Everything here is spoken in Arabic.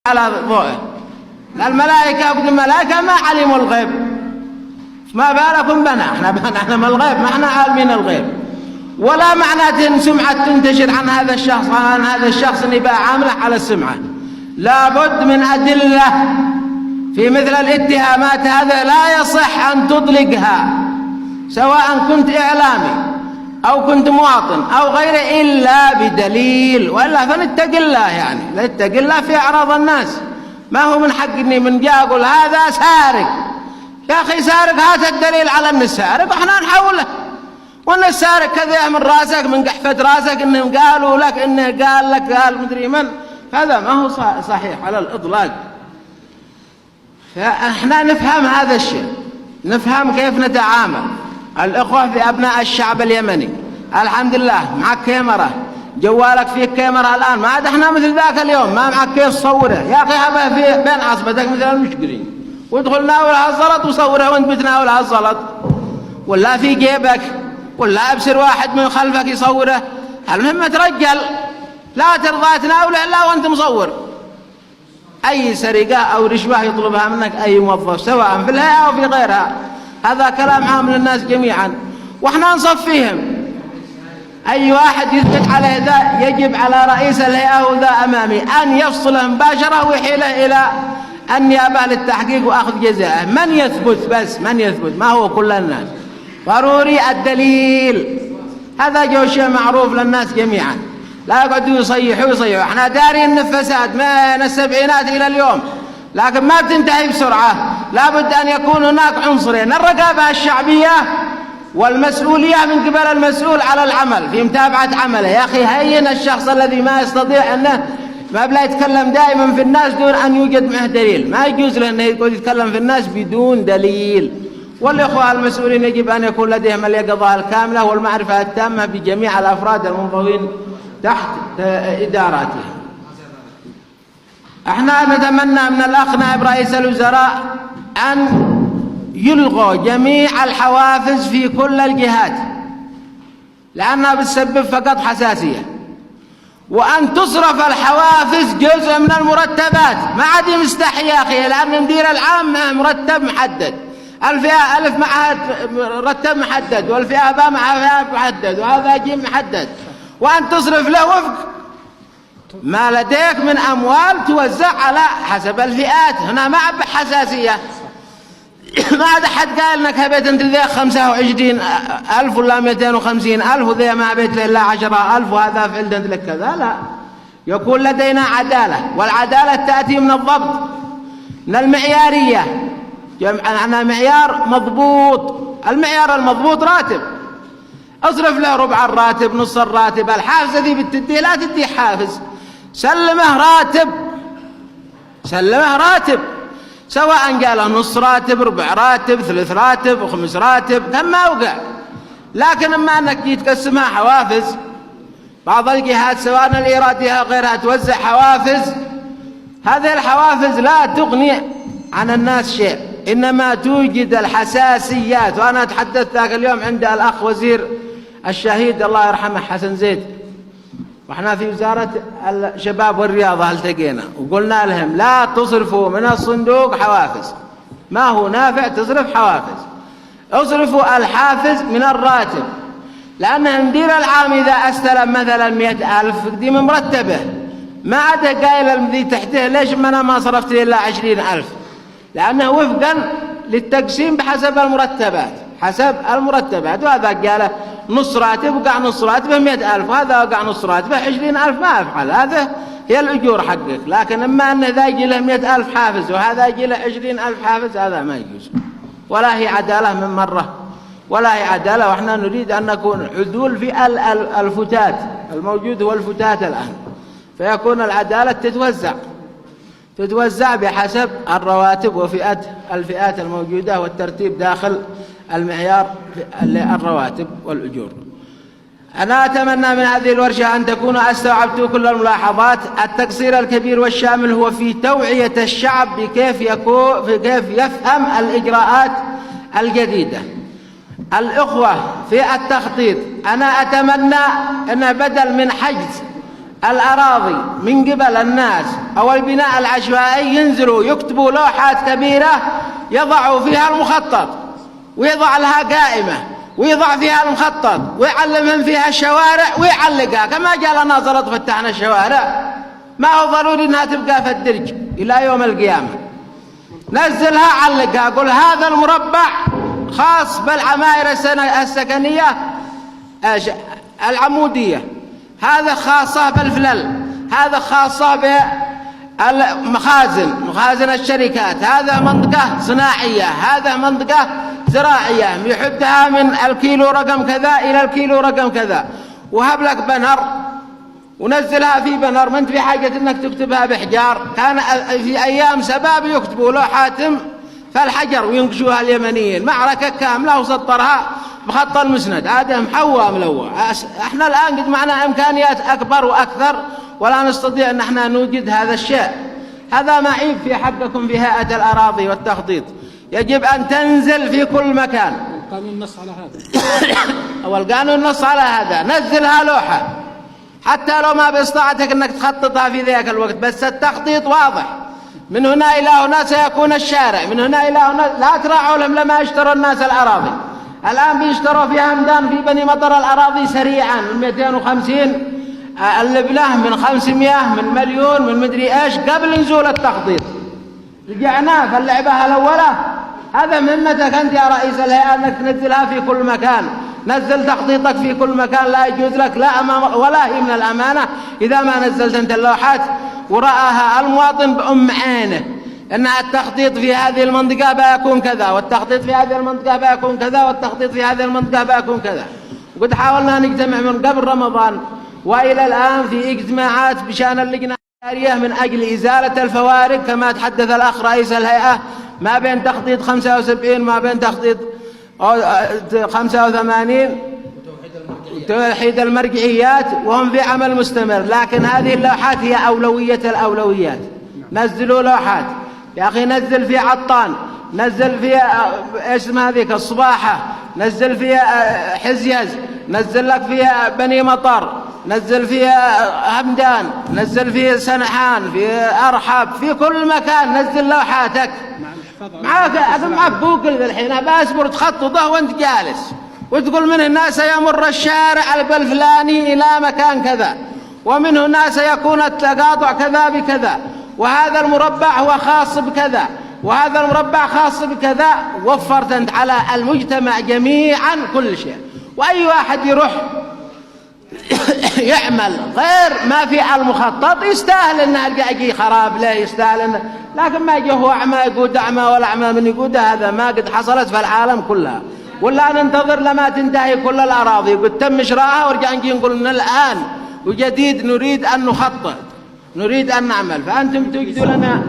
على ضوءه. الملائكة ما علموا الغيب، ما بالكم بنا؟ احنا من الغيب، ما احنا عالمين الغيب. ولا معناته سمعة تنتشر عن هذا الشخص ان يبقى عامله على السمعة. لابد من أدلة في مثل الاتهامات هذا، لا يصح أن تطلقها سواء كنت إعلامي أو كنت مواطن أو غيره إلا بدليل، وإلا فنتق الله، يعني نتق الله في أعراض الناس. ما هو من حق إني من جاء أقول هذا سارق، يا أخي سارق هات الدليل على أنه سارق وإحنا نحوله، وأن السارق كذا من راسك من قحفة راسك إنهم قالوا لك إنه قال لك قال مدري من، هذا ما هو صحيح على الإطلاق. فإحنا نفهم هذا الشيء، نفهم كيف نتعامل. الإخوة في أبناء الشعب اليمني الحمد لله معك كاميرا، جوالك فيه كاميرا الآن، ما عاد احنا مثل ذاك اليوم ما معك كيف تصوره. يا أخي هذا في بين عصبتك مثل المشقرين، وادخل ناولها الزلط وصوره وانت بتناولها الزلط، ولا في جيبك، ولا أبصر واحد من خلفك يصوره. المهم ترجل، لا ترضى تناوله إلا وانت مصور. أي سرقة أو رشوة يطلبها منك أي موظف سواء في الهيئة أو في غيرها، هذا كلام عام للناس جميعا، وإحنا نصفيهم. أي واحد يثبت عليه ذا يجب على رئيس الهيئة وذا أمامي أن يفصله مباشرة ويحيله إلى النيابة للتحقيق وأخذ جزاءه. من يثبت بس، من يثبت، ما هو كل الناس، ضروري الدليل. هذا جو شيء معروف للناس جميعا، لا يقعدوا يصيحوا. احنا دارين الفساد من السبعينات إلى اليوم، لكن ما بتنتهي بسرعة. لابد أن يكون هناك عنصرين، الرقابة الشعبية والمسؤولية من قبل المسؤول على العمل في متابعة عمله. يا أخي هين الشخص الذي ما يستطيع أنه ما بلا يتكلم دائما في الناس دون أن يوجد معه دليل، ما يجوز له أنه يتكلم في الناس بدون دليل. والإخوة المسؤولين يجب أن يكون لديهم اليقظة الكاملة والمعرفة التامة بجميع الأفراد المنضوين تحت إداراتهم. احنا نتمنى من الأخ نائب رئيس الوزراء أن يلغوا جميع الحوافز في كل الجهات، لأنها بتسبب فقط حساسية، وأن تصرف الحوافز جزء من المرتبات. ما عاد مستحي يا أخي، لأن المدير العام مرتب محدد، الفئة ألف معها مرتب محدد، والفئة باء معها فئة محدد، وهذا جيم محدد، وأن تصرف له وفق ما لديك من أموال توزع على حسب الفئات. هنا ما عاد حساسية، ما عاد أحد قال لك هبيت أنت ذي 25,000 ولا 250,000 وذي ما هبيت إلا 10,000 وهذا فعلت أنت لك كذا. لا، يكون لدينا عدالة، والعدالة تأتي من الضبط، من المعيارية. جمعنا معيار مضبوط، المعيار المضبوط راتب، اصرف له ربع الراتب، نص الراتب. الحافز ذي بتديه لا تديه حافز، سلمه راتب، سلمه راتب، سواء قال نص راتب، ربع راتب، ثلث راتب، وخمس راتب، كم ما وقع. لكن اما انك تقسمها حوافز، بعض الجهات سواء الإيرادية أو غيرها توزع حوافز، هذه الحوافز لا تغني عن الناس شيء، إنما توجد الحساسيات. وأنا تحدثت ذاك اليوم عند الأخ وزير الشهيد الله يرحمه حسن زيد، وإحنا في وزارة الشباب والرياضة التقينا وقلنا لهم لا تصرفوا من الصندوق حوافز، ما هو نافع تصرف حوافز، اصرفوا الحافز من الراتب. لأن المدير العام إذا استلم مثلا 100,000 دي من مرتبه، ما عاد قايل الذي تحته ليش أنا ما صرفت إلا 20,000، لأنه وفقا للتقسيم بحسب المرتبات، حسب المرتبات. وهذا قال نص راتب وقع نص راتبه 100,000، وهذا وقع نص راتبه 20,000، ما أفعل. هذا هي الأجور حقك. لكن أما أنه ذا يجي له 100,000 حافز وهذا يجي له 20,000 حافز، هذا ما يجوز، ولا هي عدالة من مرة، ولا هي عدالة. وإحنا نريد أن نكون عدول في الفتات الموجود هو الفتات الآن، فيكون العدالة تتوزع بحسب الرواتب وفئات الفئات الموجودة والترتيب داخل المعيار الرواتب والأجور. أنا أتمنى من هذه الورشة أن تكونوا استوعبتوا كل الملاحظات. التقصير الكبير والشامل هو في توعية الشعب بكيف يفهم الإجراءات الجديدة. الأخوة في التخطيط، أنا أتمنى أن بدل من حجز الأراضي من قبل الناس أو البناء العشوائي ينزلوا يكتبوا لوحات كبيرة يضعوا فيها المخطط، ويضع لها قائمة ويضع فيها المخطط ويعلمهم فيها الشوارع ويعلقها، كما جاء لنا زلط فتحنا الشوارع، ما هو ضروري انها تبقى في الدرج الى يوم القيامة. نزلها علقها، قل هذا المربع خاص بالعماير السكنية العمودية، هذا خاصة بالفلل، هذا خاصة بالمخازن، مخازن الشركات، هذا منطقة صناعية، هذا منطقة زراعية، يحدها من الكيلو رقم كذا إلى الكيلو رقم كذا، وهب لك بنر ونزلها في بنر، ما انت في حاجة انك تكتبها بحجار. كان في ايام سباب يكتبوا لوحات فالحجر وينقشوها اليمنيين، معركة كاملة وسطرها بخط المسند، هذا محوى ملوى. احنا الان قد معنا امكانيات اكبر واكثر ولا نستطيع ان احنا نوجد هذا الشيء. هذا معيب في حقكم في هيئة الاراضي والتخطيط، يجب ان تنزل في كل مكان. القانون نص على هذا، والقانون نص على هذا، نزلها لوحة حتى لو ما باستطاعتك انك تخططها في ذاك الوقت، بس التخطيط واضح، من هنا الى هنا سيكون الشارع، من هنا الى هنا. لا تراعوا لهم لما يشتروا الناس الاراضي، الان بيشتروا في همدان في بني مطر الاراضي سريعا من 250 اللبنه، من 500، من مليون، من مدري ايش، قبل نزول التخطيط. رجعناه في اللعبه الاولى. هذا مهمتك انت يا رئيس الهيئه انك تنزلها في كل مكان، نزل تخطيطك في كل مكان، لا يجوز لك لا امام ولا هي من الامانه اذا ما نزلت انت اللوحات ورآها المواطن بأم عينه ان التخطيط في هذه المنطقه بيكون كذا، والتخطيط في هذه المنطقه بيكون كذا، والتخطيط في هذه المنطقه بيكون كذا. وقد حاولنا نجتمع من قبل رمضان والى الان في اجتماعات بشان اللجنه الاداريه من اجل ازاله الفوارق كما تحدث الاخ رئيس الهيئه ما بين تخطيط 75 ما بين تخطيط 85 توحيد المرجعيات، وهم في عمل مستمر. لكن هذه اللوحات هي أولوية الأولويات. نزلوا لوحات يا أخي، نزل في عطان، نزل في اسم هذيك الصباحة، نزل في حزيز، نزل لك في بني مطر، نزل في همدان، نزل في سنحان، في أرحب، في كل مكان نزل لوحاتك. معك جوجل الحين، بأسبر تخططه وانت جالس وتقول من هنا سيمر الشارع الفلاني إلى مكان كذا، ومن هنا سيكون التقاطع كذا بكذا، وهذا المربع هو خاص بكذا، وهذا المربع خاص بكذا. وفرت أنت على المجتمع جميعا كل شيء. وأي واحد يروح يعمل غير ما في المخطط يستاهل انه يجي خراب له، يستاهل انه، لكن ما يجي هو اعمى يقود اعمى ولا اعمى من يقود. هذا ما قد حصلت في العالم كلها، ولا ننتظر لما تنتهي كل الاراضي وقد تم شرائها ورجع نجي نقول من الان وجديد نريد ان نخطط، نريد ان نعمل. فانتم توجدوا لنا